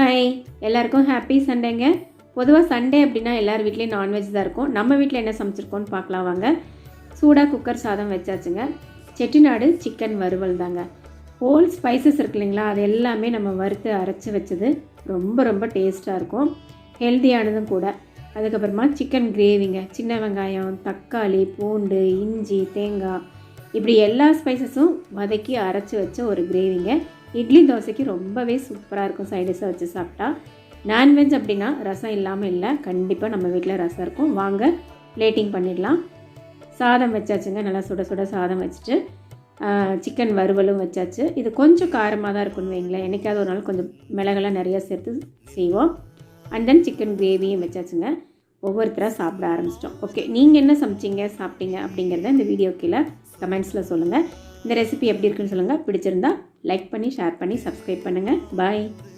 Hi, எல்லாருக்கும் happy சண்டேங்க. பொதுவாக Sunday அப்படின்னா எல்லார் வீட்லேயும் நான்வெஜ் தான் இருக்கும். நம்ம வீட்டில் என்ன சமைச்சிருக்கோன்னு பார்க்கலாம் வாங்க. சூடாக குக்கர் சாதம் வச்சாச்சுங்க. செட்டிநாடு சிக்கன் வறுவல் தாங்க. ஹோல் ஸ்பைசஸ் இருக்கு இல்லைங்களா, அது எல்லாமே நம்ம வறுத்து அரைச்சி வச்சது. ரொம்ப ரொம்ப டேஸ்ட்டாக இருக்கும், ஹெல்த்தியானதும் கூட. அதுக்கப்புறமா சிக்கன் கிரேவிங்க. சின்ன வெங்காயம், தக்காளி, பூண்டு, இஞ்சி, தேங்காய், இப்படி எல்லா ஸ்பைசஸும் வதக்கி அரைச்சி வச்ச ஒரு கிரேவிங்க. இட்லி தோசைக்கு ரொம்பவே சூப்பராக இருக்கும் சைடிஷாக வச்சு சாப்பிட்டா. நான்வெஜ் அப்படின்னா ரசம் இல்லாமல் இல்லை, கண்டிப்பாக நம்ம வீட்டில் ரசம் இருக்கும். வாங்க பிளேட்டிங் பண்ணிடலாம். சாதம் வச்சாச்சுங்க, நல்லா சுட சுட சாதம் வச்சுட்டு சிக்கன் வறுவலும் வச்சாச்சு. இது கொஞ்சம் காரமாக தான் இருக்குன்னு வைங்களேன், என்னைக்காவது ஒரு நாள் கொஞ்சம் மிளகெல்லாம் நிறையா சேர்த்து செய்வோம். அண்ட் தென் சிக்கன் கிரேவியும் வச்சாச்சுங்க. ஒவ்வொருத்தராக சாப்பிட ஆரம்பிச்சிட்டோம். ஓகே, நீங்கள் என்ன சமைச்சிங்க, சாப்பிட்டீங்க அப்படிங்கிறத இந்த வீடியோ கீழே கமெண்ட்ஸில் சொல்லுங்கள். இந்த ரெசிபி எப்படி இருக்குன்னு சொல்லுங்கள். பிடிச்சிருந்தா லைக் பண்ணி, ஷேர் பண்ணி, சப்ஸ்கிரைப் பண்ணுங்கள். பாய்.